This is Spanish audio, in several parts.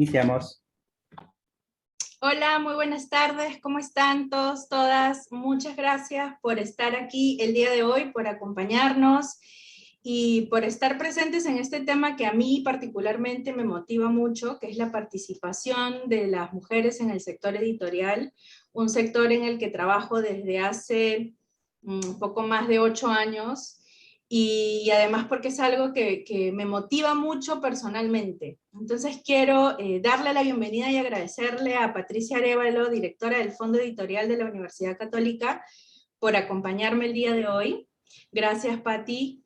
Iniciamos. Hola, muy buenas tardes, ¿cómo están todos, todas? Muchas gracias por estar aquí el día de hoy, por acompañarnos y por estar presentes en este tema que a mí particularmente me motiva mucho, que es la participación de las mujeres en el sector editorial, un sector en el que trabajo desde hace un poco más de 8 años, y además porque es algo que me motiva mucho personalmente. Entonces quiero darle la bienvenida y agradecerle a Patricia Arévalo, directora del Fondo Editorial de la Universidad Católica, por acompañarme el día de hoy. Gracias, Pati.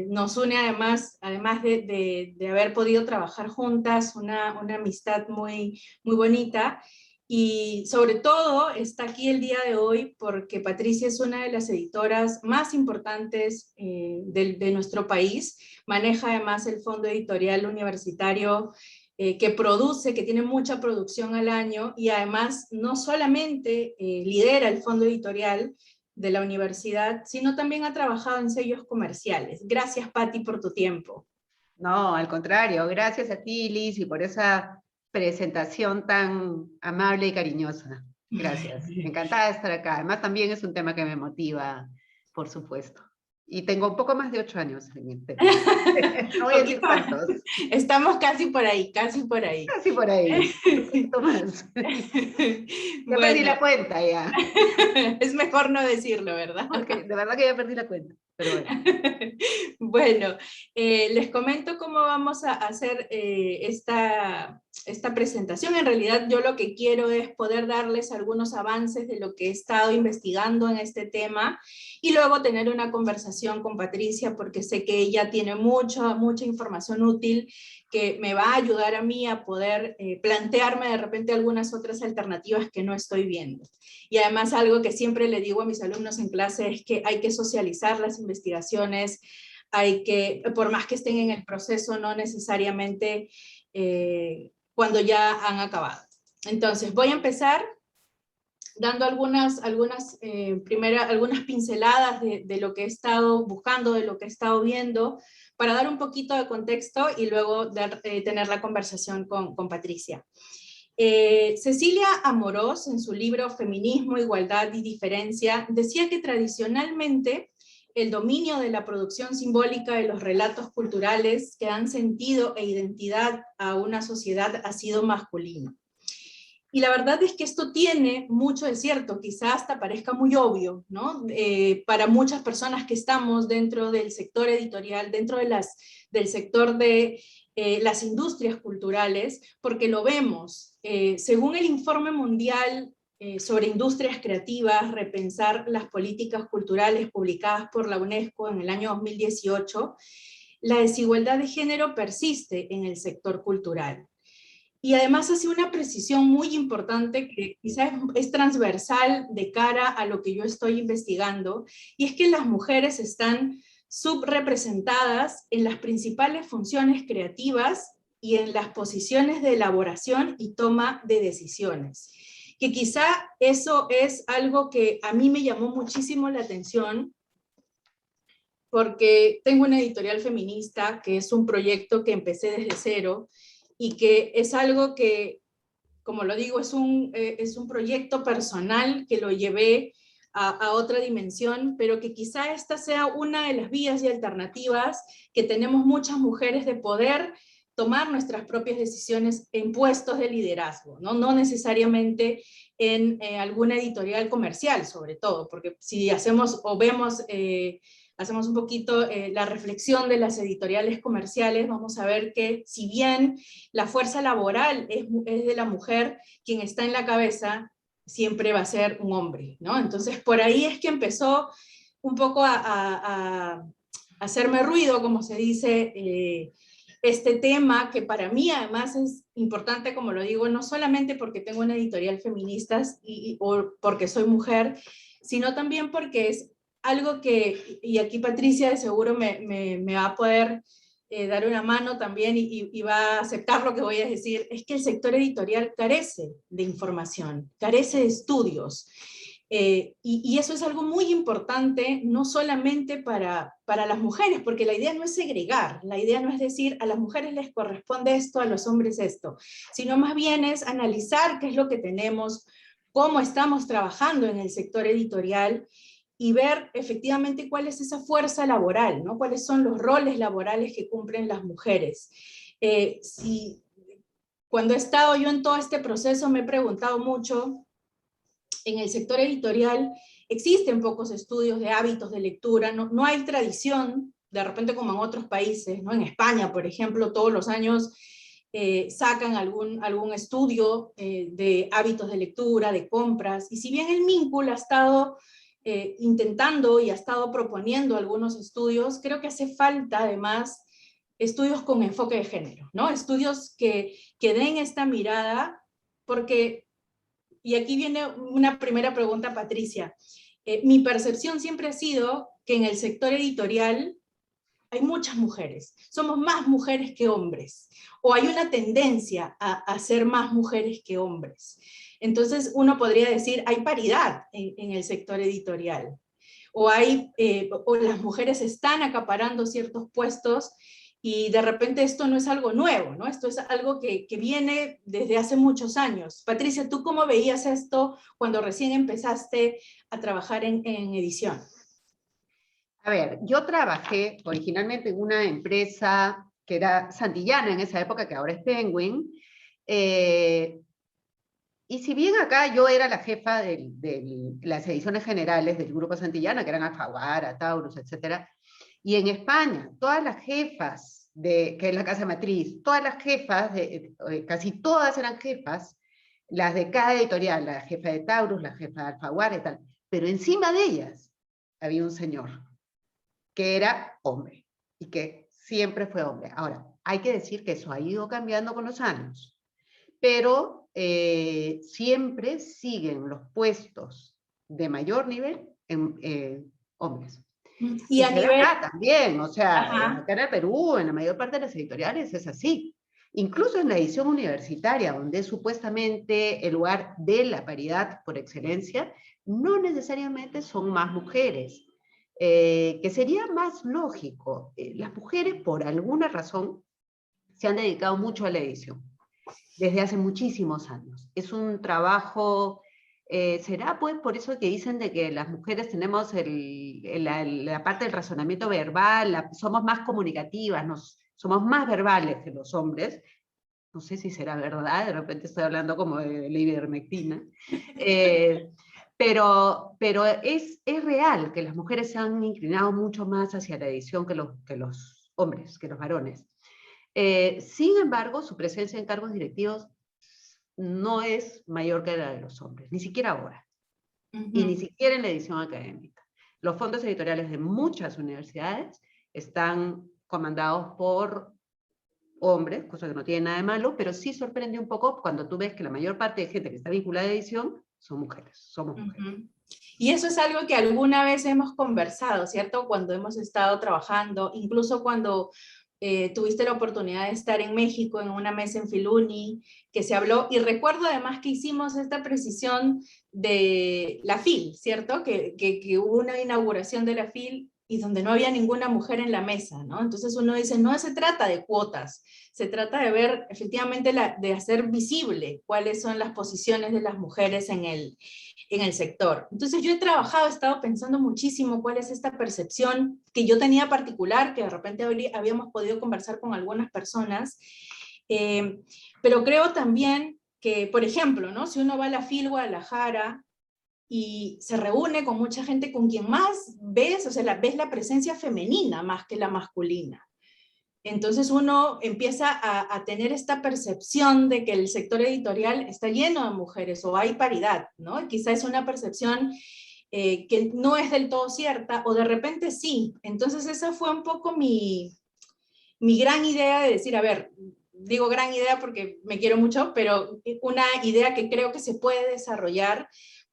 Nos une además de haber podido trabajar juntas, una amistad muy, muy bonita. Y sobre todo está aquí el día de hoy porque Patricia es una de las editoras más importantes de nuestro país. Maneja además el fondo editorial universitario que tiene mucha producción al año, y además no solamente lidera el fondo editorial de la universidad, sino también ha trabajado en sellos comerciales. Gracias, Pati, por tu tiempo. No, al contrario, gracias a ti, Liz, y por esa presentación tan amable y cariñosa. Gracias, encantada de estar acá. Además, también es un tema que me motiva, por supuesto. Y tengo un poco más de 8 años en el tema. No voy a decir cuántos. Estamos casi por ahí, casi por ahí. Casi por ahí, un poquito más. Ya perdí la cuenta ya. Es mejor no decirlo, ¿verdad? Okay, de verdad que ya perdí la cuenta, pero bueno. Bueno, les comento cómo vamos a hacer esta presentación. En realidad yo lo que quiero es poder darles algunos avances de lo que he estado investigando en este tema y luego tener una conversación con Patricia, porque sé que ella tiene mucha información útil que me va a ayudar a mí a poder plantearme de repente algunas otras alternativas que no estoy viendo. Y además algo que siempre le digo a mis alumnos en clase es que hay que socializar las investigaciones, hay que, por más que estén en el proceso, no necesariamente cuando ya han acabado. Entonces voy a empezar dando algunas pinceladas de lo que he estado buscando, de lo que he estado viendo, para dar un poquito de contexto y luego tener la conversación con Patricia. Cecilia Amorós, en su libro Feminismo, Igualdad y Diferencia, decía que tradicionalmente el dominio de la producción simbólica de los relatos culturales que dan sentido e identidad a una sociedad ha sido masculino. Y la verdad es que esto tiene mucho de cierto, quizás hasta parezca muy obvio, ¿no? Para muchas personas que estamos dentro del sector editorial, dentro del sector de las industrias culturales, porque lo vemos. Según el Informe Mundial sobre Industrias Creativas, repensar las políticas culturales publicadas por la UNESCO en el año 2018, la desigualdad de género persiste en el sector cultural. Y además hace una precisión muy importante que quizás es transversal de cara a lo que yo estoy investigando, y es que las mujeres están subrepresentadas en las principales funciones creativas y en las posiciones de elaboración y toma de decisiones. Que quizá eso es algo que a mí me llamó muchísimo la atención, porque tengo una editorial feminista, que es un proyecto que empecé desde cero, y que es algo que, como lo digo, es un proyecto personal que lo llevé a otra dimensión, pero que quizá esta sea una de las vías y alternativas que tenemos muchas mujeres de poder tomar nuestras propias decisiones en puestos de liderazgo, no necesariamente en alguna editorial comercial, sobre todo, porque si hacemos o vemos... hacemos un poquito la reflexión de las editoriales comerciales, vamos a ver que si bien la fuerza laboral es de la mujer, quien está en la cabeza siempre va a ser un hombre, ¿no? Entonces por ahí es que empezó un poco a hacerme ruido, como se dice, este tema, que para mí además es importante, como lo digo, no solamente porque tengo una editorial feminista o porque soy mujer, sino también porque es algo que, y aquí Patricia de seguro me va a poder dar una mano también y va a aceptar lo que voy a decir, es que el sector editorial carece de información, carece de estudios. Y eso es algo muy importante, no solamente para las mujeres, porque la idea no es segregar, la idea no es decir a las mujeres les corresponde esto, a los hombres esto, sino más bien es analizar qué es lo que tenemos, cómo estamos trabajando en el sector editorial y ver efectivamente cuál es esa fuerza laboral, ¿no? Cuáles son los roles laborales que cumplen las mujeres. Cuando he estado yo en todo este proceso me he preguntado mucho, en el sector editorial existen pocos estudios de hábitos de lectura, no hay tradición, de repente como en otros países, ¿no? En España, por ejemplo, todos los años sacan algún estudio de hábitos de lectura, de compras, y si bien el MINCUL ha estado intentando y ha estado proponiendo algunos estudios, creo que hace falta además estudios con enfoque de género, ¿no? Estudios que den esta mirada, porque, y aquí viene una primera pregunta, Patricia, mi percepción siempre ha sido que en el sector editorial hay muchas mujeres, somos más mujeres que hombres, o hay una tendencia a ser más mujeres que hombres. Entonces uno podría decir, hay paridad en el sector editorial, o las mujeres están acaparando ciertos puestos y de repente esto no es algo nuevo, ¿no? Esto es algo que viene desde hace muchos años. Patricia, ¿tú cómo veías esto cuando recién empezaste a trabajar en edición? A ver, yo trabajé originalmente en una empresa que era Santillana en esa época, que ahora es Penguin, y si bien acá yo era la jefa de las ediciones generales del Grupo Santillana, que eran Alfaguara, Taurus, etc., y en España, todas las jefas, que es la casa matriz, todas las jefas, casi todas eran jefas, las de cada editorial, la jefa de Taurus, la jefa de Alfaguara y tal, pero encima de ellas había un señor, que era hombre, y que siempre fue hombre. Ahora, hay que decir que eso ha ido cambiando con los años, pero siempre siguen los puestos de mayor nivel en hombres. Y a se da nivel... acá también, o sea, Ajá. acá en el Perú, en la mayor parte de las editoriales es así. Incluso en la edición universitaria, donde es supuestamente el lugar de la paridad por excelencia, no necesariamente son más mujeres, que sería más lógico. Las mujeres, por alguna razón, se han dedicado mucho a la edición desde hace muchísimos años. Es un trabajo, será pues por eso que dicen de que las mujeres tenemos la parte del razonamiento verbal, somos más comunicativas, somos más verbales que los hombres. No sé si será verdad, de repente estoy hablando como de la ivermectina. Pero es real que las mujeres se han inclinado mucho más hacia la edición que los hombres, que los varones. Sin embargo, su presencia en cargos directivos no es mayor que la de los hombres, ni siquiera ahora, y ni siquiera en la edición académica. Los fondos editoriales de muchas universidades están comandados por hombres, cosa que no tiene nada de malo, pero sí sorprende un poco cuando tú ves que la mayor parte de gente que está vinculada a edición son mujeres, somos mujeres. Y eso es algo que alguna vez hemos conversado, ¿cierto? Cuando hemos estado trabajando, incluso cuando tuviste la oportunidad de estar en México en una mesa en Filuni, que se habló, y recuerdo además que hicimos esta precisión de la FIL, ¿cierto? Que hubo una inauguración de la FIL y donde no había ninguna mujer en la mesa, ¿no? Entonces uno dice, no se trata de cuotas, se trata de ver efectivamente, de hacer visible cuáles son las posiciones de las mujeres en el sector. Entonces yo he estado pensando muchísimo cuál es esta percepción que yo tenía particular, que de repente habíamos podido conversar con algunas personas, pero creo también que, por ejemplo, ¿no? Si uno va a la FIL Guadalajara y se reúne con mucha gente con quien más ves, o sea, ves la presencia femenina más que la masculina. Entonces uno empieza a tener esta percepción de que el sector editorial está lleno de mujeres o hay paridad, ¿no? Y quizá es una percepción que no es del todo cierta o de repente sí. Entonces esa fue un poco mi gran idea de decir, a ver, digo gran idea porque me quiero mucho, pero una idea que creo que se puede desarrollar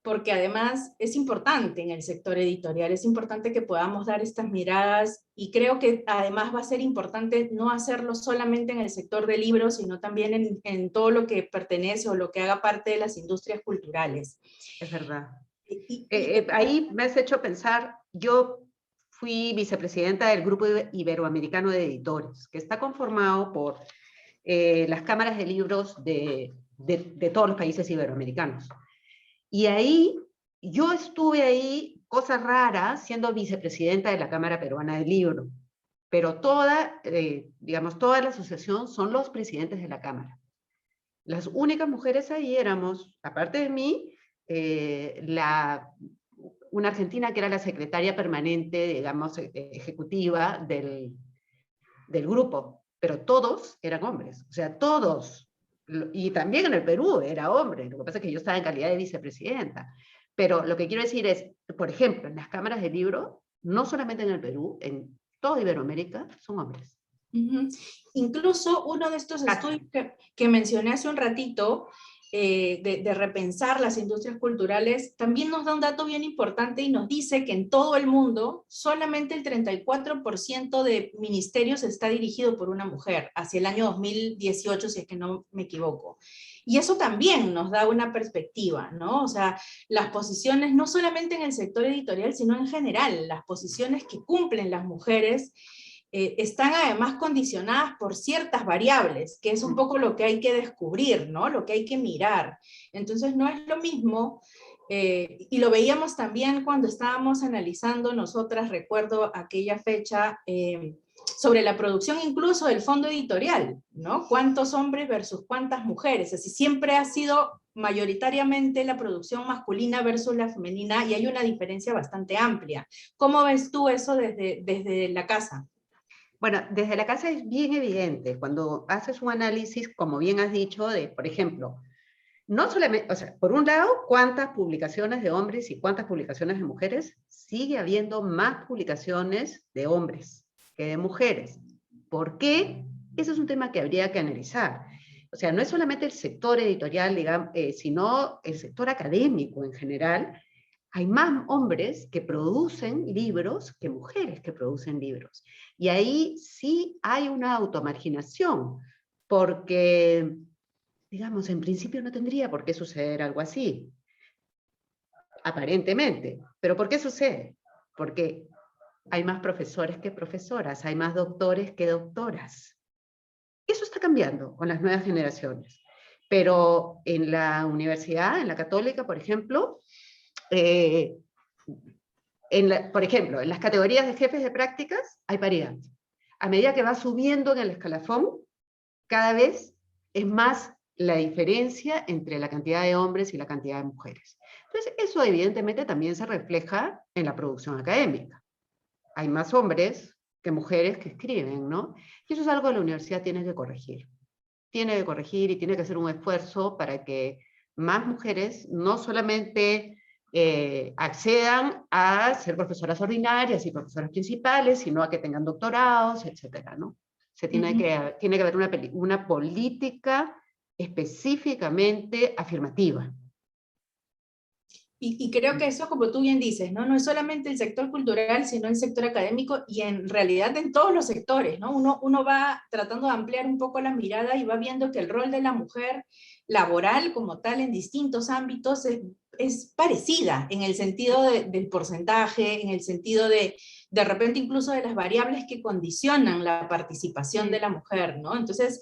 porque además es importante en el sector editorial, es importante que podamos dar estas miradas y creo que además va a ser importante no hacerlo solamente en el sector de libros, sino también en todo lo que pertenece o lo que haga parte de las industrias culturales. Es verdad. Ahí me has hecho pensar, yo fui vicepresidenta del Grupo Iberoamericano de Editores, que está conformado por las cámaras de libros de todos los países iberoamericanos. Y ahí, yo estuve ahí, cosa rara, siendo vicepresidenta de la Cámara Peruana del Libro, pero digamos, toda la asociación son los presidentes de la Cámara. Las únicas mujeres ahí éramos, aparte de mí, una argentina que era la secretaria permanente, digamos, ejecutiva del grupo, pero todos eran hombres, o sea, todos, y también en el Perú era hombre, lo que pasa es que yo estaba en calidad de vicepresidenta, pero lo que quiero decir es, por ejemplo, en las cámaras de libro, no solamente en el Perú, en toda Iberoamérica, son hombres. Incluso uno de estos estudios que mencioné hace un ratito, de repensar las industrias culturales, también nos da un dato bien importante y nos dice que en todo el mundo solamente el 34% de ministerios está dirigido por una mujer, hacia el año 2018, si es que no me equivoco. Y eso también nos da una perspectiva, ¿no? O sea, las posiciones, no solamente en el sector editorial, sino en general, las posiciones que cumplen las mujeres, están además condicionadas por ciertas variables, que es un poco lo que hay que descubrir, ¿no? Lo que hay que mirar. Entonces no es lo mismo, y lo veíamos también cuando estábamos analizando nosotras, recuerdo aquella fecha, sobre la producción incluso del fondo editorial, ¿no? ¿Cuántos hombres versus cuántas mujeres? Así siempre ha sido mayoritariamente la producción masculina versus la femenina, y hay una diferencia bastante amplia. ¿Cómo ves tú eso desde la casa? Bueno, desde la casa es bien evidente, cuando haces un análisis, como bien has dicho, de, por ejemplo, no solamente, o sea, por un lado, cuántas publicaciones de hombres y cuántas publicaciones de mujeres, sigue habiendo más publicaciones de hombres que de mujeres. ¿Por qué? Ese es un tema que habría que analizar. O sea, no es solamente el sector editorial, digamos, sino el sector académico en general. Hay más hombres que producen libros que mujeres que producen libros. Y ahí sí hay una automarginación, porque, digamos, en principio no tendría por qué suceder algo así, aparentemente. ¿Pero por qué sucede? Porque hay más profesores que profesoras, hay más doctores que doctoras. Eso está cambiando con las nuevas generaciones. Pero en la universidad, en la católica, por ejemplo, por ejemplo, en las categorías de jefes de prácticas hay paridad. A medida que va subiendo en el escalafón, cada vez es más la diferencia entre la cantidad de hombres y la cantidad de mujeres. Entonces, eso evidentemente también se refleja en la producción académica. Hay más hombres que mujeres que escriben, ¿no? Y eso es algo que la universidad tiene que corregir. Tiene que corregir y tiene que hacer un esfuerzo para que más mujeres no solamente accedan a ser profesoras ordinarias y profesoras principales, sino a que tengan doctorados, etcétera, ¿no? Tiene que haber una política específicamente afirmativa. Y creo que eso, como tú bien dices, ¿no? No es solamente el sector cultural, sino el sector académico, y en realidad en todos los sectores, ¿no? Uno va tratando de ampliar un poco la mirada y va viendo que el rol de la mujer laboral como tal en distintos ámbitos es parecida en el sentido del porcentaje, en el sentido de repente incluso de las variables que condicionan la participación de la mujer, ¿no? Entonces,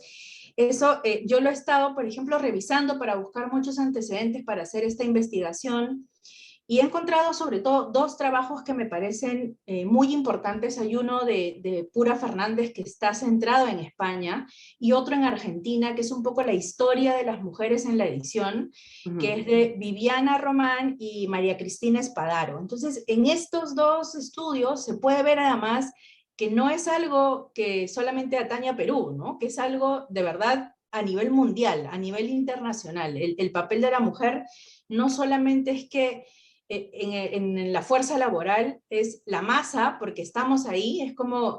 eso yo lo he estado, por ejemplo, revisando para buscar muchos antecedentes para hacer esta investigación, y he encontrado sobre todo dos trabajos que me parecen muy importantes. Hay uno de Pura Fernández, que está centrado en España, y otro en Argentina, que es un poco la historia de las mujeres en la edición, que es de Viviana Román y María Cristina Espadaro. Entonces, en estos dos estudios se puede ver además que no es algo que solamente atañe a Perú, ¿no? Que es algo de verdad a nivel mundial, a nivel internacional. El papel de la mujer no solamente es que en la fuerza laboral es la masa, porque estamos ahí, es como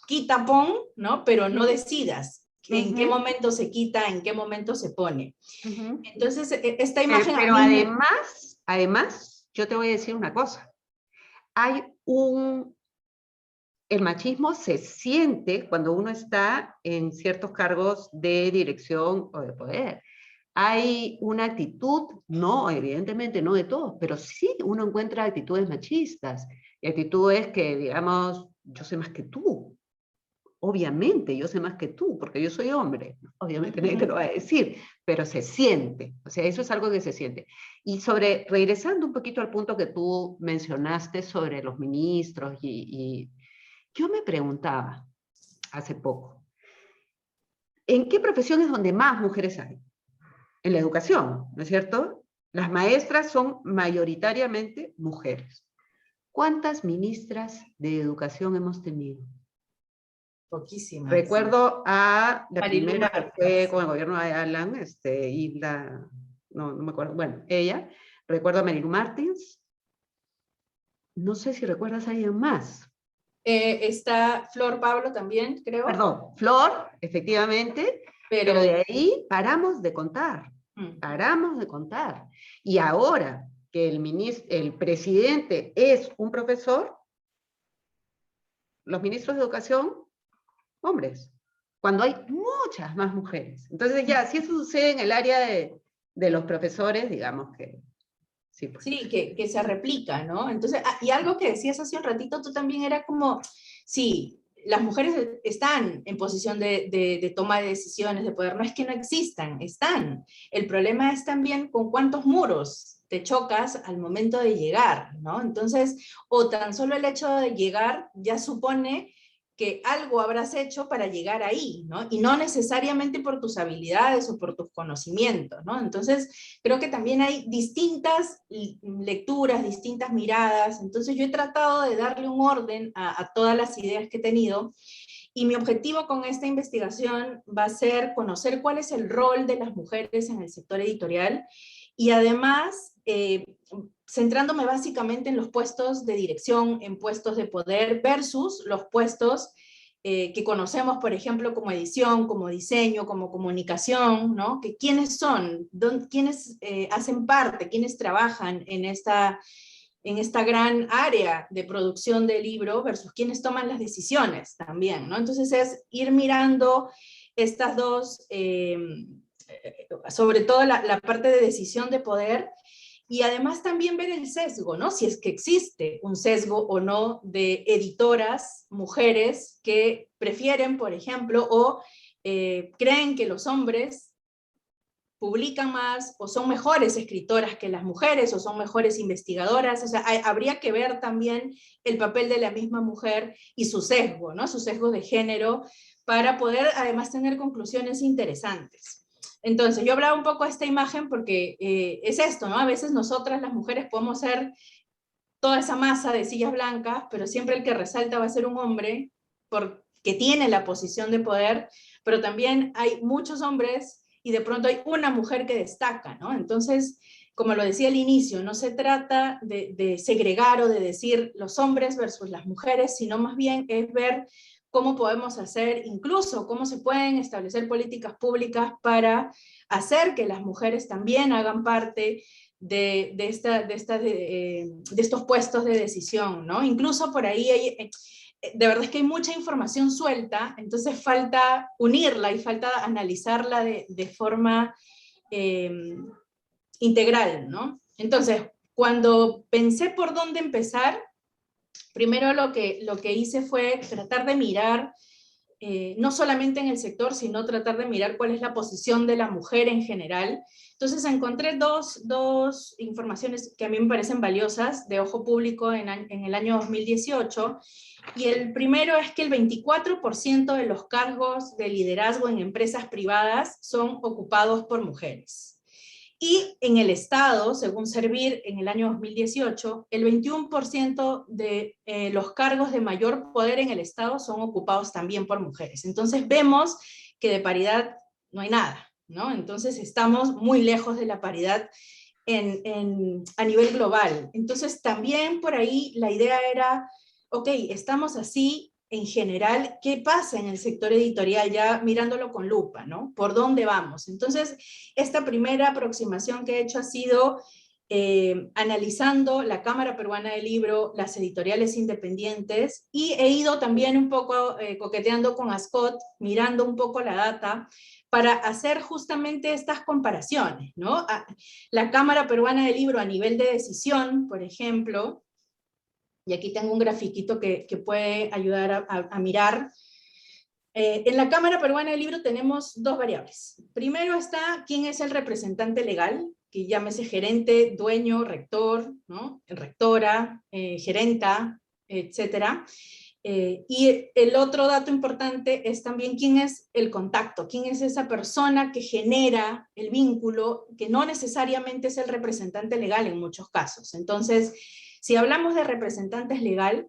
quita, pon, ¿no? Pero no decidas en qué momento se quita, en qué momento se pone. Entonces, esta imagen pero a mí además, yo te voy a decir una cosa. El machismo se siente cuando uno está en ciertos cargos de dirección o de poder. hay una actitud, no, evidentemente no de todos, pero sí uno encuentra actitudes machistas, y actitudes que, digamos, yo sé más que tú. Obviamente yo sé más que tú, porque yo soy hombre. Obviamente nadie te lo va a decir, pero se siente. O sea, eso es algo que se siente. Y regresando un poquito al punto que tú mencionaste sobre los ministros, y yo me preguntaba hace poco, ¿en qué profesión es donde más mujeres hay? En la educación, ¿no es cierto? Las maestras son mayoritariamente mujeres. ¿Cuántas ministras de educación hemos tenido? Poquísimas. Recuerdo a la Marilu primera que fue Martins. con el gobierno de Alan, Isla, no me acuerdo, bueno, ella. Recuerdo a Marilu Martins. No sé si recuerdas a alguien más. Está Flor Pablo también, creo. Perdón, Flor, efectivamente, pero de ahí paramos de contar. Paramos de contar. Y ahora que el presidente es un profesor, los ministros de educación, hombres, cuando hay muchas más mujeres. Entonces ya, si eso sucede en el área de los profesores, digamos que sí. Pues. Sí, que se replica, ¿no? Entonces, y algo que decías hace un ratito, tú también era como, sí, las mujeres están en posición de toma de decisiones, de poder, no es que no existan, están. El problema es también con cuántos muros te chocas al momento de llegar, ¿no? Entonces, o tan solo el hecho de llegar ya supone que algo habrás hecho para llegar ahí, ¿no? Y no necesariamente por tus habilidades o por tus conocimientos, ¿no? Entonces, creo que también hay distintas lecturas, distintas miradas, entonces yo he tratado de darle un orden a todas las ideas que he tenido, y mi objetivo con esta investigación va a ser conocer cuál es el rol de las mujeres en el sector editorial, y además centrándome básicamente en los puestos de dirección, en puestos de poder versus los puestos que conocemos, por ejemplo, como edición, como diseño, como comunicación, ¿no? Que quiénes son, quiénes hacen parte, quiénes trabajan en esta gran área de producción de libro versus quienes toman las decisiones también, ¿no? Entonces es ir mirando estas dos, sobre todo la parte de decisión de poder, y además también ver el sesgo, ¿no? Si es que existe un sesgo o no de editoras, mujeres, que prefieren, por ejemplo, o creen que los hombres publican más, o son mejores escritoras que las mujeres, o son mejores investigadoras. O sea, habría que ver también el papel de la misma mujer y su sesgo, ¿no? Su sesgo de género, para poder además tener conclusiones interesantes. Entonces, yo hablaba un poco de esta imagen porque es esto, ¿no? A veces nosotras, las mujeres, podemos ser toda esa masa de sillas blancas, pero siempre el que resalta va a ser un hombre, porque tiene la posición de poder, pero también hay muchos hombres y de pronto hay una mujer que destaca, ¿no? Entonces, como lo decía al inicio, no se trata de segregar o de decir los hombres versus las mujeres, sino más bien es ver cómo podemos hacer, incluso cómo se pueden establecer políticas públicas para hacer que las mujeres también hagan parte de estos puestos de decisión, ¿no? Incluso por ahí de verdad es que hay mucha información suelta, entonces falta unirla y falta analizarla de forma integral, ¿no? Entonces, cuando pensé por dónde empezar, primero lo que hice fue tratar de mirar, no solamente en el sector, sino tratar de mirar cuál es la posición de la mujer en general. Entonces encontré dos informaciones que a mí me parecen valiosas de Ojo Público en el año 2018, y el primero es que el 24% de los cargos de liderazgo en empresas privadas son ocupados por mujeres. Y en el Estado, según Servir, en el año 2018, el 21% de los cargos de mayor poder en el Estado son ocupados también por mujeres. Entonces vemos que de paridad no hay nada, ¿no? Entonces estamos muy lejos de la paridad a nivel global. Entonces también por ahí la idea era, ok, estamos así en general, ¿qué pasa en el sector editorial ya mirándolo con lupa, ¿no? ¿Por dónde vamos? Entonces, esta primera aproximación que he hecho ha sido analizando la Cámara Peruana del Libro, las editoriales independientes, y he ido también un poco coqueteando con Ascot, mirando un poco la data, para hacer justamente estas comparaciones, ¿no? La Cámara Peruana del Libro a nivel de decisión, por ejemplo, y aquí tengo un grafiquito que puede ayudar a mirar. En la Cámara Peruana del Libro tenemos dos variables. Primero está quién es el representante legal, que llámese gerente, dueño, rector, ¿no? Rectora, gerenta, etcétera. Y el otro dato importante es también quién es el contacto, quién es esa persona que genera el vínculo, que no necesariamente es el representante legal en muchos casos. Entonces, si hablamos de representantes legal,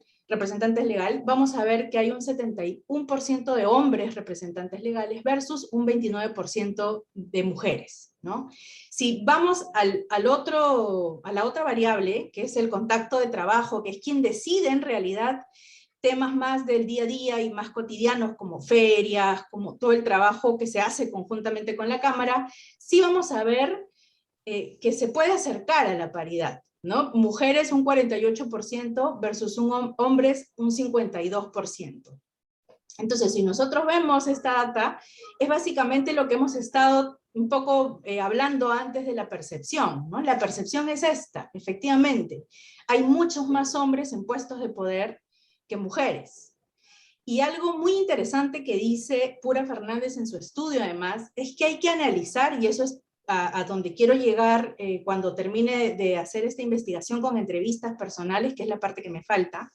vamos a ver que hay un 71% de hombres representantes legales versus un 29% de mujeres, ¿no? Si vamos a la otra variable, que es el contacto de trabajo, que es quien decide en realidad temas más del día a día y más cotidianos, como ferias, como todo el trabajo que se hace conjuntamente con la Cámara, sí vamos a ver que se puede acercar a la paridad, ¿no? Mujeres un 48% versus hombres un 52%. Entonces, si nosotros vemos esta data, es básicamente lo que hemos estado un poco hablando antes de la percepción, ¿no? La percepción es esta, efectivamente. Hay muchos más hombres en puestos de poder que mujeres. Y algo muy interesante que dice Pura Fernández en su estudio, además, es que hay que analizar, y eso es a donde quiero llegar cuando termine de hacer esta investigación con entrevistas personales, que es la parte que me falta,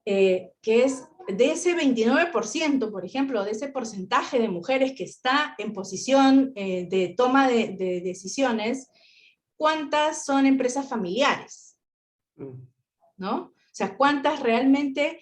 que es de ese 29%, por ejemplo, de ese porcentaje de mujeres que está en posición de toma de decisiones, ¿cuántas son empresas familiares? ¿No? O sea, ¿cuántas realmente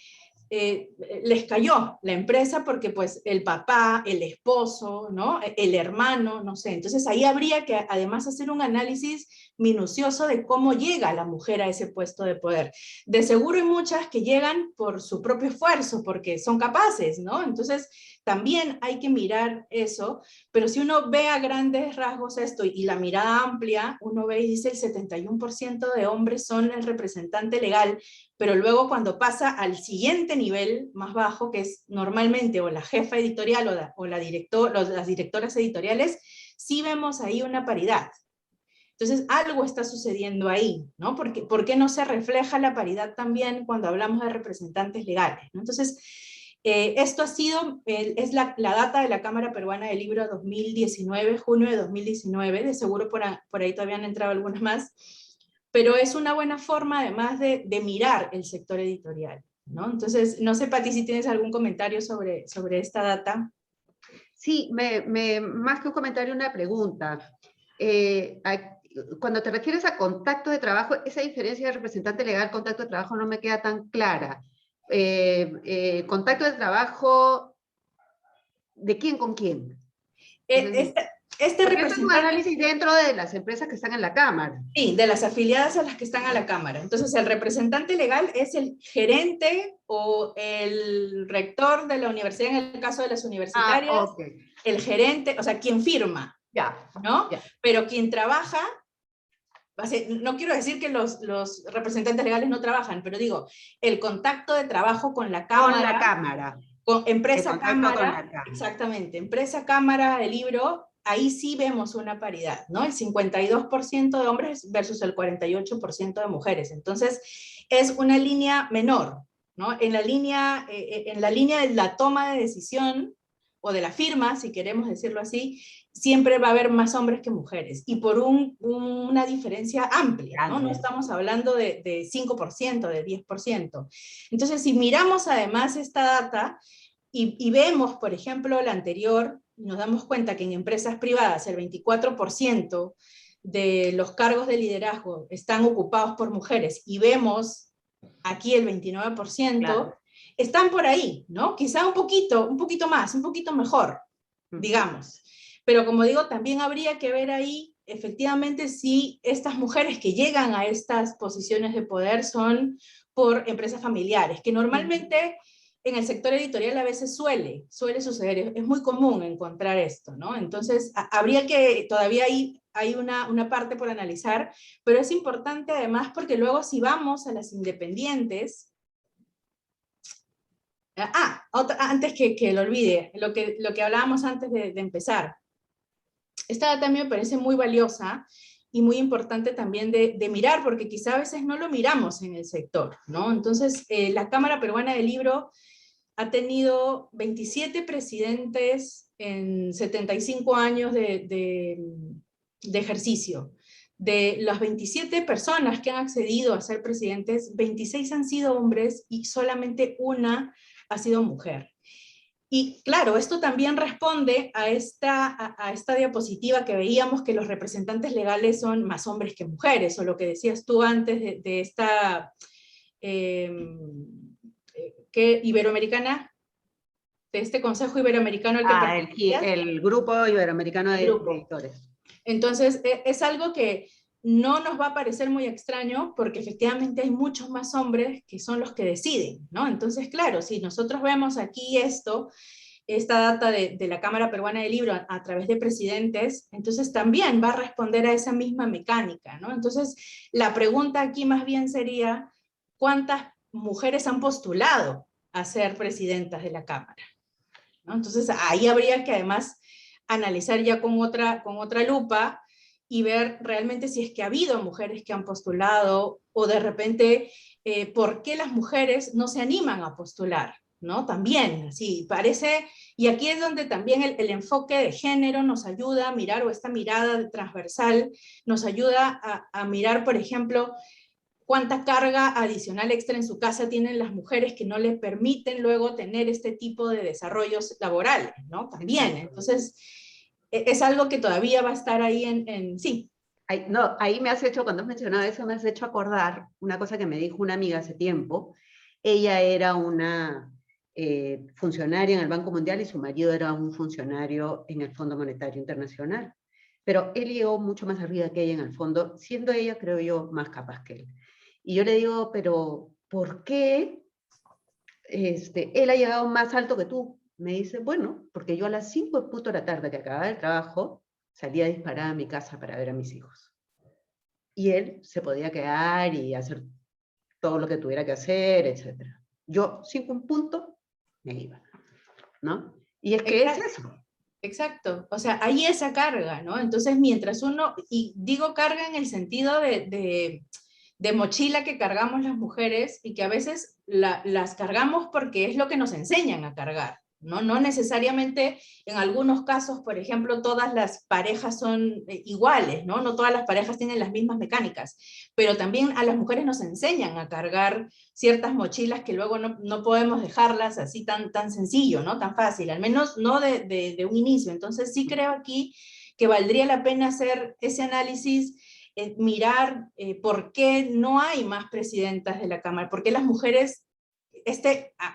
les cayó la empresa porque pues el papá, el esposo, ¿no? El hermano, no sé. Entonces ahí habría que además hacer un análisis minucioso de cómo llega la mujer a ese puesto de poder. De seguro hay muchas que llegan por su propio esfuerzo, porque son capaces, ¿no? Entonces también hay que mirar eso, pero si uno ve a grandes rasgos esto y la mirada amplia, uno ve y dice el 71% de hombres son el representante legal, pero luego cuando pasa al siguiente nivel más bajo, que es normalmente o la jefa editorial o las directoras editoriales, sí vemos ahí una paridad. Entonces, algo está sucediendo ahí, ¿no? ¿Por qué no se refleja la paridad también cuando hablamos de representantes legales, ¿no? Entonces, esto ha sido, es la data de la Cámara Peruana del Libro 2019, junio de 2019, de seguro por ahí todavía han entrado algunas más, pero es una buena forma además de mirar el sector editorial, ¿no? Entonces, no sé, Pati, si tienes algún comentario sobre esta data. Sí, más que un comentario, una pregunta. Cuando te refieres a contacto de trabajo, esa diferencia de representante legal, contacto de trabajo no me queda tan clara. Contacto de trabajo, ¿de quién con quién? Este porque esto es un representante... análisis dentro de las empresas que están en la Cámara. Sí, de las afiliadas a las que están a la Cámara. Entonces, el representante legal es el gerente o el rector de la universidad, en el caso de las universitarias, Okay. El gerente, o sea, quien firma, ¿no? Ya. Pero quien trabaja, no quiero decir que los representantes legales no trabajan, pero digo, el contacto de trabajo con la Cámara. Con la Cámara. Con empresa Cámara, con la Cámara. exactamente, empresa Cámara de Libro, ahí sí vemos una paridad, ¿no? El 52% de hombres versus el 48% de mujeres. Entonces, es una línea menor, ¿no? En la línea de la toma de decisión, o de la firma, si queremos decirlo así, siempre va a haber más hombres que mujeres, y por una diferencia amplia, ¿no? No estamos hablando de 5%, de 10%. Entonces, si miramos además esta data, y vemos, por ejemplo, la anterior, nos damos cuenta que en empresas privadas el 24% de los cargos de liderazgo están ocupados por mujeres, y vemos aquí el 29%, claro, están por ahí, ¿no? Quizá un poquito más, un poquito mejor, digamos. Pero como digo, también habría que ver ahí, efectivamente, si estas mujeres que llegan a estas posiciones de poder son por empresas familiares, que normalmente en el sector editorial a veces suele suceder, es muy común encontrar esto, ¿no? Entonces, habría que todavía ahí hay una parte por analizar, pero es importante además porque luego si vamos a las independientes, antes que lo olvide, lo que hablábamos antes de empezar, esta data también me parece muy valiosa y muy importante también de mirar, porque quizá a veces no lo miramos en el sector, ¿no? Entonces, la Cámara Peruana del Libro ha tenido 27 presidentes en 75 años de ejercicio. De las 27 personas que han accedido a ser presidentes, 26 han sido hombres y solamente una ha sido mujer. Y claro, esto también responde a esta diapositiva que veíamos que los representantes legales son más hombres que mujeres, o lo que decías tú antes de esta que iberoamericana, de este Consejo Iberoamericano al que el Grupo Iberoamericano de Editores. Entonces, es algo que no nos va a parecer muy extraño, porque efectivamente hay muchos más hombres que son los que deciden, ¿no? Entonces, claro, si nosotros vemos aquí esta data de la Cámara Peruana del Libro a través de presidentes, entonces también va a responder a esa misma mecánica, ¿no? Entonces, la pregunta aquí más bien sería, ¿cuántas mujeres han postulado a ser presidentas de la Cámara? ¿No? Entonces, ahí habría que además analizar ya con otra lupa y ver realmente si es que ha habido mujeres que han postulado, o de repente, ¿por qué las mujeres no se animan a postular? ¿No? También, sí, parece, y aquí es donde también el enfoque de género nos ayuda a mirar, o esta mirada transversal nos ayuda a mirar, por ejemplo, cuánta carga adicional extra en su casa tienen las mujeres que no les permiten luego tener este tipo de desarrollos laborales, ¿no? También, entonces, es algo que todavía va a estar ahí sí. No, ahí me has hecho, cuando has mencionado eso, me has hecho acordar una cosa que me dijo una amiga hace tiempo. Ella era una funcionaria en el Banco Mundial y su marido era un funcionario en el Fondo Monetario Internacional. Pero él llegó mucho más arriba que ella en el fondo, siendo ella, creo yo, más capaz que él. Y yo le digo, pero ¿por qué él ha llegado más alto que tú? Me dice, bueno, porque yo a las 5 de la tarde que acababa el trabajo, salía disparada a mi casa para ver a mis hijos. Y él se podía quedar y hacer todo lo que tuviera que hacer, etc. Yo, 5 me iba, ¿no? Y es que Exacto. es eso. Exacto, o sea, hay esa carga, ¿no? Entonces, mientras uno, y digo carga en el sentido de mochila que cargamos las mujeres, y que a veces las cargamos porque es lo que nos enseñan a cargar, ¿no? No necesariamente, en algunos casos, por ejemplo, todas las parejas son iguales, ¿no? No todas las parejas tienen las mismas mecánicas, pero también a las mujeres nos enseñan a cargar ciertas mochilas que luego no podemos dejarlas así tan sencillo, ¿no? Tan fácil, al menos no de un inicio. Entonces sí creo aquí que valdría la pena hacer ese análisis, mirar por qué no hay más presidentas de la Cámara, por qué las mujeres,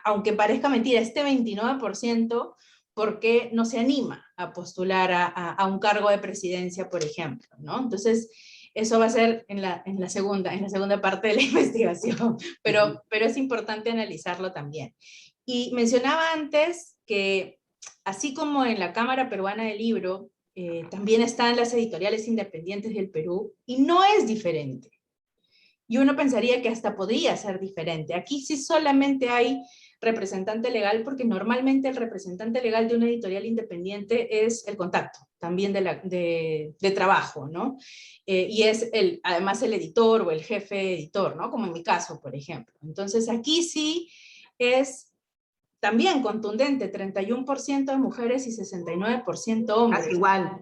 aunque parezca mentira, 29%, ¿por qué no se anima a postular a un cargo de presidencia, por ejemplo, ¿no? Entonces, eso va a ser en la segunda parte de la investigación, pero es importante analizarlo también. Y mencionaba antes que, así como en la Cámara Peruana del Libro, también están las editoriales independientes del Perú, y no es diferente. Y uno pensaría que hasta podría ser diferente. Aquí sí solamente hay representante legal, porque normalmente el representante legal de una editorial independiente es el contacto, también de trabajo, ¿no? Y es además el editor o el jefe editor, ¿no? Como en mi caso, por ejemplo. Entonces aquí sí es también contundente, 31% de mujeres y 69% hombres. Igual.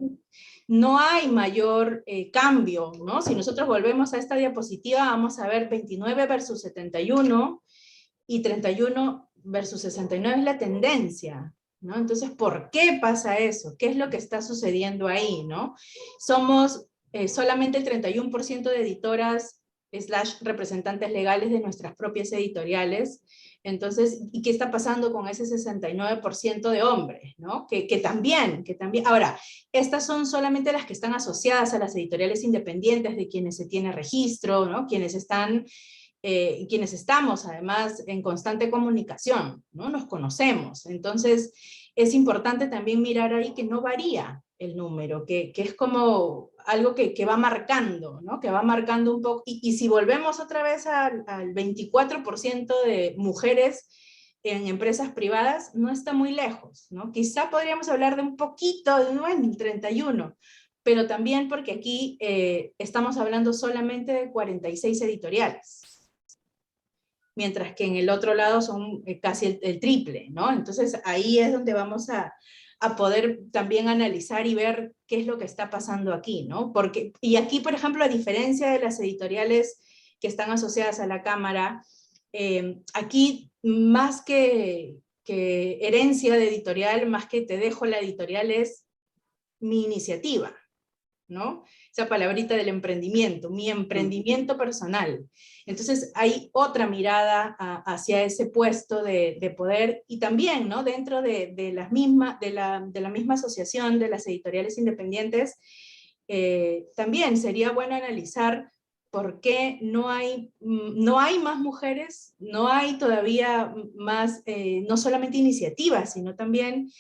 No hay mayor cambio, ¿no? Si nosotros volvemos a esta diapositiva, vamos a ver 29 versus 71 y 31 versus 69 es la tendencia, ¿no? Entonces, ¿por qué pasa eso? ¿Qué es lo que está sucediendo ahí, no? Somos solamente el 31% de editoras / representantes legales de nuestras propias editoriales. Entonces, ¿y qué está pasando con ese 69% de hombres, ¿no? Que también, ahora, estas son solamente las que están asociadas a las editoriales independientes, de quienes se tiene registro, ¿no? Quienes estamos además en constante comunicación, ¿no? Nos conocemos. Entonces, es importante también mirar ahí que no varía el número, que es como, algo que va marcando, ¿no? Que va marcando un poco, y si volvemos otra vez al 24% de mujeres en empresas privadas, no está muy lejos, ¿no? Quizá podríamos hablar de un poquito, bueno, el 31%, pero también porque aquí estamos hablando solamente de 46 editoriales, mientras que en el otro lado son casi el triple, ¿no? Entonces ahí es donde vamos a poder también analizar y ver qué es lo que está pasando aquí, ¿no? Porque, y aquí, por ejemplo, a diferencia de las editoriales que están asociadas a la Cámara, aquí más que herencia de editorial, más que te dejo la editorial, es mi iniciativa, ¿no? Esa palabrita del emprendimiento, mi emprendimiento personal. Entonces hay otra mirada hacia ese puesto de poder, y también, ¿no? Dentro de la misma asociación de las editoriales independientes, también sería bueno analizar por qué no hay más mujeres, no hay todavía más, no solamente iniciativas, sino también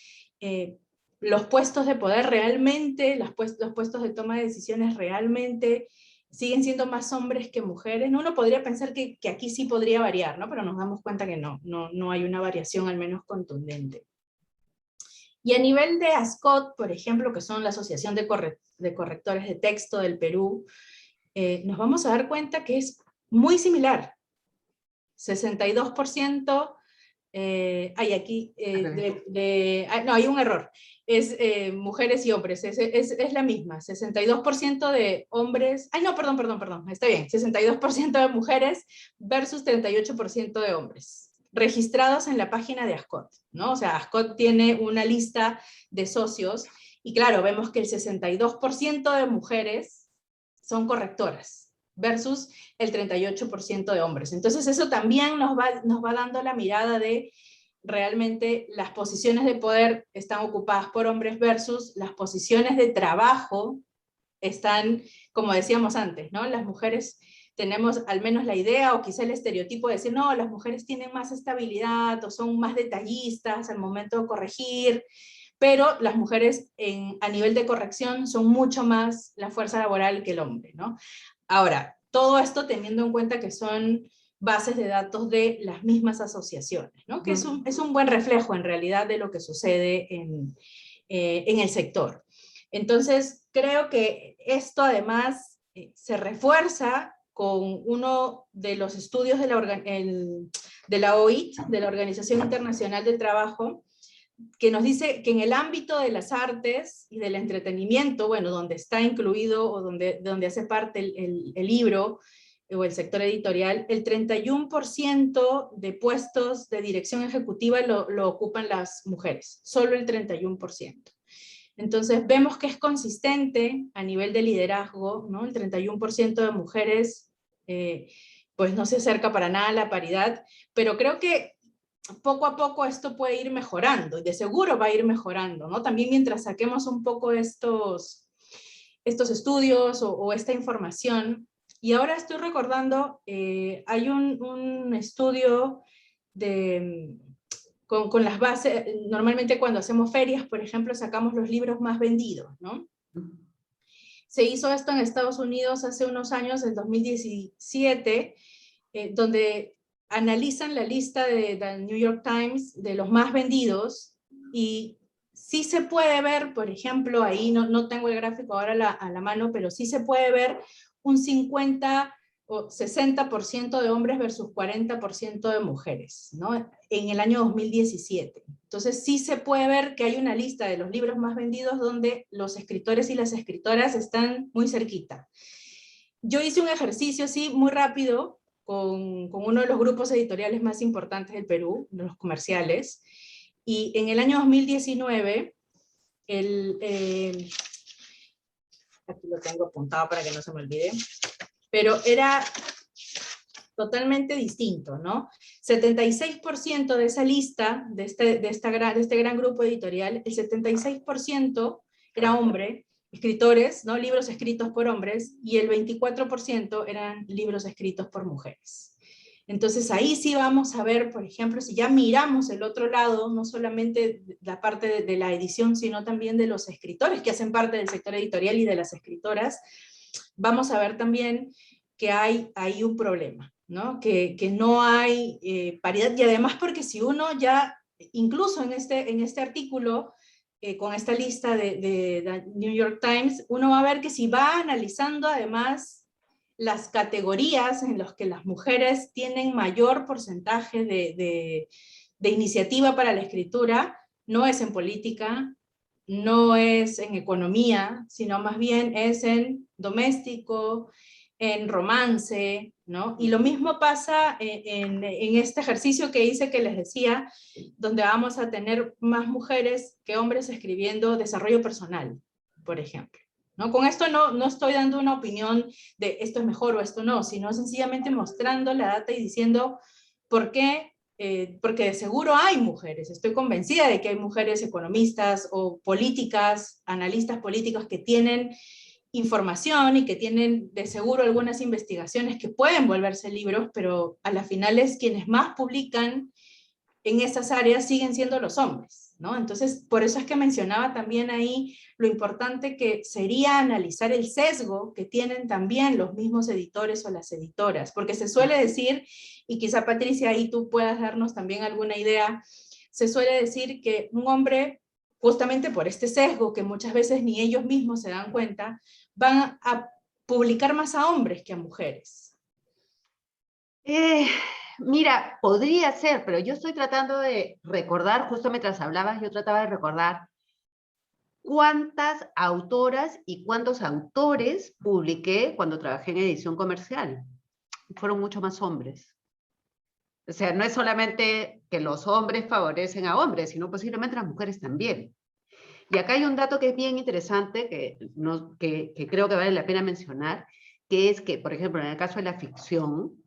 los puestos de poder realmente, los puestos de toma de decisiones realmente siguen siendo más hombres que mujeres. ¿No? Uno podría pensar que aquí sí podría variar, ¿no? Pero nos damos cuenta que no hay una variación al menos contundente. Y a nivel de ASCOT, por ejemplo, que son la Asociación de Correctores de Texto del Perú, nos vamos a dar cuenta que es muy similar. 62%, hay aquí, no, hay un error, es mujeres y hombres, es la misma, 62% de hombres, no, perdón, está bien, 62% de mujeres versus 38% de hombres, registrados en la página de ASCOT, ¿no? O sea, ASCOT tiene una lista de socios, y claro, vemos que el 62% de mujeres son correctoras, versus el 38% de hombres. Entonces eso también nos va dando la mirada de realmente las posiciones de poder están ocupadas por hombres versus las posiciones de trabajo están, como decíamos antes, ¿no? Las mujeres tenemos al menos la idea o quizá el estereotipo de decir, no, las mujeres tienen más estabilidad o son más detallistas al momento de corregir, pero las mujeres a nivel de corrección son mucho más la fuerza laboral que el hombre, ¿no? Ahora, todo esto teniendo en cuenta que son bases de datos de las mismas asociaciones, ¿no? Que es un buen reflejo en realidad de lo que sucede en el sector. Entonces, creo que esto además se refuerza con uno de los estudios de la OIT, de la Organización Internacional del Trabajo, que nos dice que en el ámbito de las artes y del entretenimiento, bueno, donde está incluido o donde hace parte el libro o el sector editorial, el 31% de puestos de dirección ejecutiva lo ocupan las mujeres, solo el 31%. Entonces vemos que es consistente a nivel de liderazgo, ¿no? El 31% de mujeres pues no se acerca para nada a la paridad, pero creo que poco a poco esto puede ir mejorando, y de seguro va a ir mejorando, ¿no? También mientras saquemos un poco estos estudios o esta información. Y ahora estoy recordando, hay un estudio con las bases, normalmente cuando hacemos ferias, por ejemplo, sacamos los libros más vendidos, ¿no? Se hizo esto en Estados Unidos hace unos años, en 2017, donde analizan la lista de The New York Times de los más vendidos, y sí se puede ver, por ejemplo, ahí no tengo el gráfico ahora a la mano, pero sí se puede ver un 50 o 60% de hombres versus 40% de mujeres, ¿no? En el año 2017. Entonces sí se puede ver que hay una lista de los libros más vendidos donde los escritores y las escritoras están muy cerquita. Yo hice un ejercicio así muy rápido con uno de los grupos editoriales más importantes del Perú, de los comerciales, y en el año 2019, aquí lo tengo apuntado para que no se me olvide, pero era totalmente distinto, ¿no? 76% de esa lista, de este gran grupo editorial, el 76% era hombre, escritores, ¿no? Libros escritos por hombres, y el 24% eran libros escritos por mujeres. Entonces ahí sí vamos a ver, por ejemplo, si ya miramos el otro lado, no solamente la parte de la edición, sino también de los escritores que hacen parte del sector editorial y de las escritoras, vamos a ver también que hay un problema, ¿no? Que no hay paridad, y además porque si uno ya, incluso en este artículo, con esta lista de New York Times, uno va a ver que si va analizando además las categorías en las que las mujeres tienen mayor porcentaje de iniciativa para la escritura, no es en política, no es en economía, sino más bien es en doméstico, en romance, ¿no? Y lo mismo pasa en este ejercicio que hice que les decía, donde vamos a tener más mujeres que hombres escribiendo desarrollo personal, por ejemplo. ¿No? Con esto no estoy dando una opinión de esto es mejor o esto no, sino sencillamente mostrando la data y diciendo por qué, porque de seguro hay mujeres, estoy convencida de que hay mujeres economistas o políticas, analistas políticos que tienen información y que tienen de seguro algunas investigaciones que pueden volverse libros, pero a la final es quienes más publican en esas áreas siguen siendo los hombres, ¿no? Entonces, por eso es que mencionaba también ahí lo importante que sería analizar el sesgo que tienen también los mismos editores o las editoras, porque se suele decir, y quizá Patricia ahí tú puedas darnos también alguna idea, se suele decir que un hombre, justamente por este sesgo que muchas veces ni ellos mismos se dan cuenta, van a publicar más a hombres que a mujeres. Mira, podría ser, pero yo estoy tratando de recordar, justo mientras hablabas, yo trataba de recordar cuántas autoras y cuántos autores publiqué cuando trabajé en edición comercial. Fueron mucho más hombres. O sea, no es solamente que los hombres favorecen a hombres, sino posiblemente las mujeres también. Y acá hay un dato que es bien interesante, que creo que vale la pena mencionar, que es que, por ejemplo, en el caso de la ficción,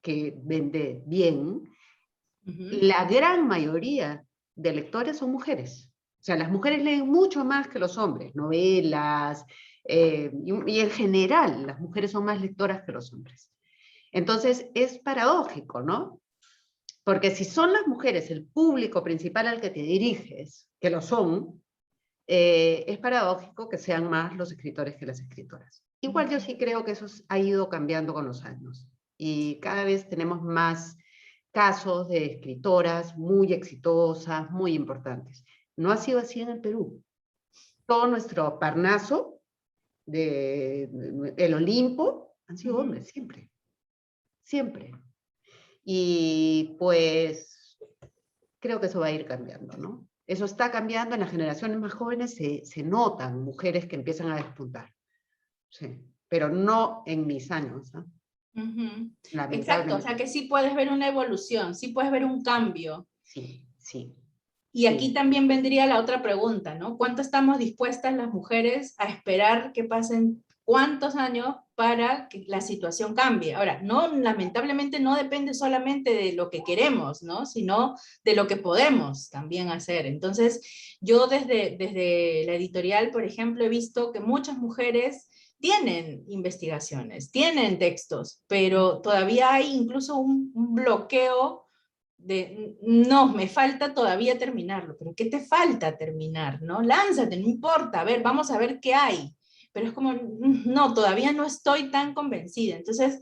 que vende bien, la gran mayoría de lectores son mujeres. O sea, las mujeres leen mucho más que los hombres, novelas, y en general las mujeres son más lectoras que los hombres. Entonces es paradójico, ¿no? Porque si son las mujeres el público principal al que te diriges, que lo son, es paradójico que sean más los escritores que las escritoras. Igual yo sí creo que eso ha ido cambiando con los años y cada vez tenemos más casos de escritoras muy exitosas, muy importantes. No ha sido así en el Perú. Todo nuestro Parnaso, el Olimpo, han sido hombres, siempre. Siempre. Y pues creo que eso va a ir cambiando, ¿no? Eso está cambiando, en las generaciones más jóvenes se notan mujeres que empiezan a despuntar. Sí, pero no en mis años, ¿no? Exacto, o sea que sí puedes ver una evolución, sí puedes ver un cambio. Sí, sí. Y aquí también vendría la otra pregunta, ¿no? ¿Cuánto estamos dispuestas las mujeres a esperar que pasen cuántos años para que la situación cambie? Ahora, no, lamentablemente no depende solamente de lo que queremos, ¿no? Sino de lo que podemos también hacer. Entonces, yo desde la editorial, por ejemplo, he visto que muchas mujeres tienen investigaciones, tienen textos, pero todavía hay incluso un bloqueo de, no, me falta todavía terminarlo, pero ¿qué te falta terminar? ¿No? Lánzate, no importa, a ver, vamos a ver qué hay. Pero es como, no, todavía no estoy tan convencida. Entonces,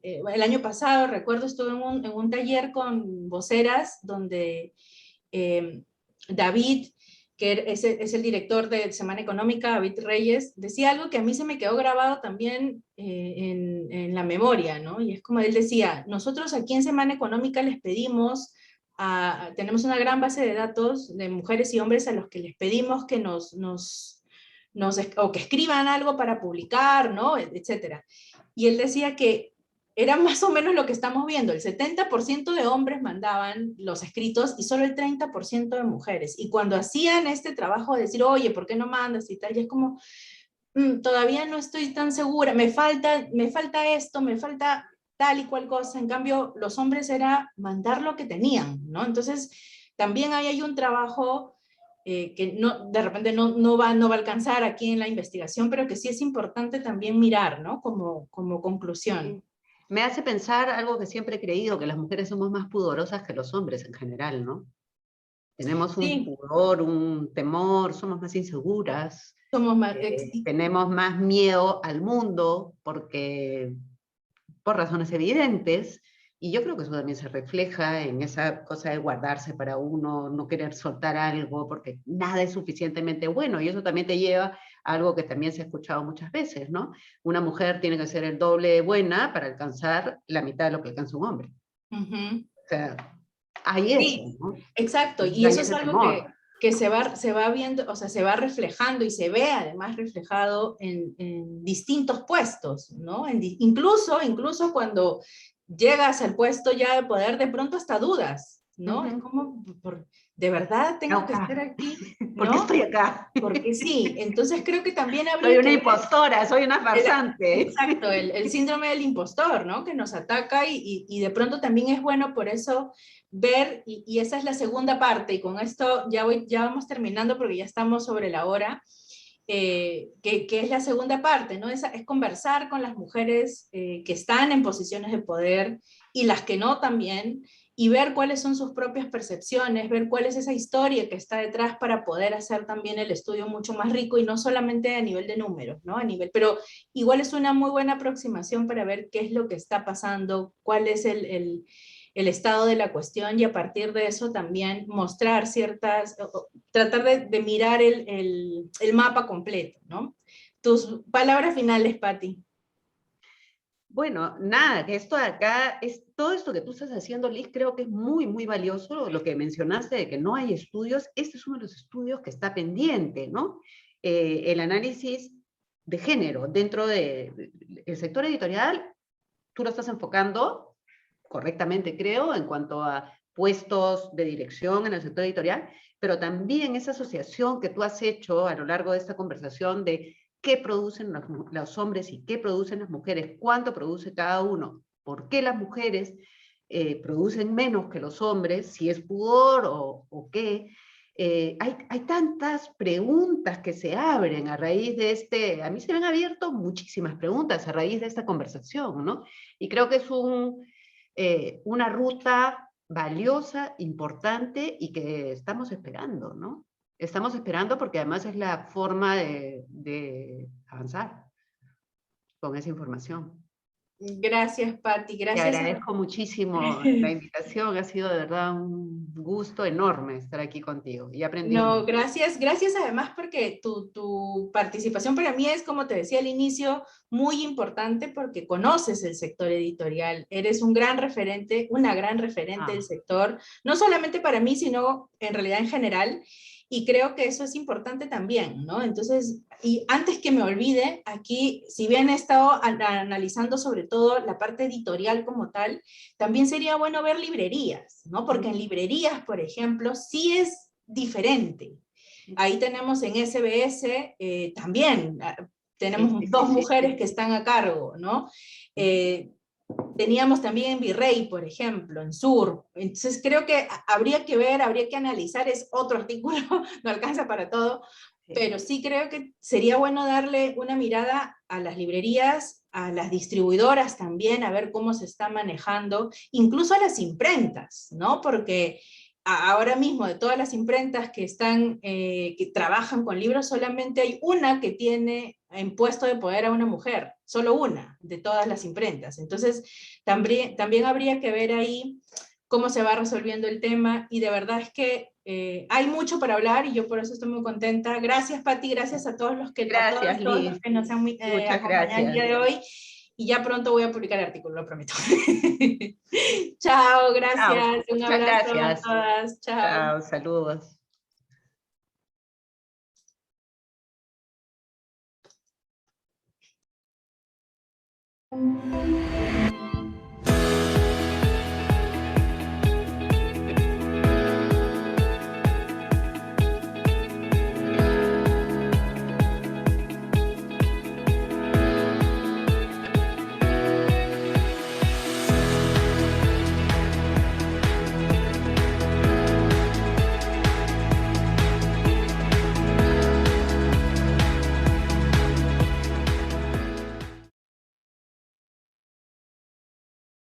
el año pasado, recuerdo, estuve en un taller con voceras donde David, que es el director de Semana Económica, David Reyes, decía algo que a mí se me quedó grabado también en la memoria, ¿no? Y es como él decía, nosotros aquí en Semana Económica les pedimos, tenemos una gran base de datos de mujeres y hombres a los que les pedimos que o que escriban algo para publicar, ¿no? Etcétera. Y él decía que era más o menos lo que estamos viendo, el 70% de hombres mandaban los escritos y solo el 30% de mujeres. Y cuando hacían este trabajo de decir, oye, ¿por qué no mandas y tal? Y es como, todavía no estoy tan segura, me falta esto, me falta tal y cual cosa. En cambio, los hombres era mandar lo que tenían, ¿no? Entonces, también ahí hay un trabajo que de repente no va a alcanzar aquí en la investigación, pero que sí es importante también mirar, ¿no? Como conclusión. Me hace pensar algo que siempre he creído, que las mujeres somos más pudorosas que los hombres en general, ¿no? Tenemos un Sí, pudor, un temor, somos más inseguras, somos más, tenemos más miedo al mundo porque, por razones evidentes, y yo creo que eso también se refleja en esa cosa de guardarse para uno, no querer soltar algo porque nada es suficientemente bueno, y eso también te lleva a algo que también se ha escuchado muchas veces, ¿no? Una mujer tiene que ser el doble de buena para alcanzar la mitad de lo que alcanza un hombre. ujú. O sea, hay eso, Sí, ¿no? exacto. Y Entonces hay eso es ese algo temor. que se va viendo, o sea, se va reflejando y se ve además reflejado en distintos puestos, ¿no? Incluso cuando llegas al puesto ya de poder, de pronto hasta dudas, ¿no? Es Ujú. como, ¿de verdad tengo que estar Acá. aquí? ¿Por qué ¿No? estoy acá? Porque sí. Entonces creo que también Soy habría una que ver impostora, soy una farsante. exacto, el síndrome del impostor, ¿no? Que nos ataca y de pronto también es bueno por eso ver, y esa es la segunda parte, y con esto ya vamos terminando porque ya estamos sobre la hora, que es la segunda parte, ¿no? Es conversar con las mujeres que están en posiciones de poder y las que no también, y ver cuáles son sus propias percepciones, ver cuál es esa historia que está detrás para poder hacer también el estudio mucho más rico y no solamente a nivel de números, ¿no? Pero igual es una muy buena aproximación para ver qué es lo que está pasando, cuál es el estado de la cuestión y a partir de eso también mostrar tratar de mirar el mapa completo, ¿no? Tus palabras finales, Patti. Bueno, nada, que esto de acá, es todo esto que tú estás haciendo, Liz, creo que es muy, muy valioso. Lo que mencionaste de que no hay estudios, este es uno de los estudios que está pendiente, ¿no? El análisis de género dentro del sector editorial, tú lo estás enfocando correctamente, creo, en cuanto a puestos de dirección en el sector editorial, pero también esa asociación que tú has hecho a lo largo de esta conversación de qué producen los hombres y qué producen las mujeres, cuánto produce cada uno, por qué las mujeres producen menos que los hombres, si es pudor o qué. Hay tantas preguntas que se abren a raíz de a mí se me han abierto muchísimas preguntas a raíz de esta conversación, ¿no? Y creo que es una ruta valiosa, importante y que estamos esperando, ¿no? Estamos esperando porque además es la forma de avanzar con esa información. Gracias, Patti. Te Gracias. agradezco muchísimo la invitación, ha sido de verdad un gusto enorme estar aquí contigo y he aprendido No, mucho. gracias además porque tu participación para mí es, como te decía al inicio, muy importante porque conoces el sector editorial, eres un gran referente, una gran referente del Ah, sector, no solamente para mí, sino en realidad en general, y creo que eso es importante también, ¿no? Entonces, y antes que me olvide, aquí, si bien he estado analizando sobre todo la parte editorial como tal, también sería bueno ver librerías, ¿no? Porque en librerías, por ejemplo, sí es diferente. Ahí tenemos en SBS también, sí, tenemos sí, sí, dos sí, mujeres sí. que están a cargo, ¿no? Teníamos también en Virrey, por ejemplo, en Sur. Entonces creo que habría que ver, habría que analizar, es otro artículo, no alcanza para todo, Sí. pero sí creo que sería bueno darle una mirada a las librerías, a las distribuidoras también, a ver cómo se está manejando, incluso a las imprentas, ¿no? Porque ahora mismo de todas las imprentas que trabajan con libros, solamente hay una que tiene en puesto de poder a una mujer, solo una de todas las imprentas. Entonces, también habría que ver ahí cómo se va resolviendo el tema y de verdad es que hay mucho para hablar y yo por eso estoy muy contenta. Gracias, Pati, gracias a Gracias, todos los Liz. que nos han Muchas acompañado el día gracias. de hoy y ya pronto voy a publicar el artículo, lo prometo. Chao, Chao. gracias, un Muchas abrazo a gracias. todas, chao. Chao, saludos.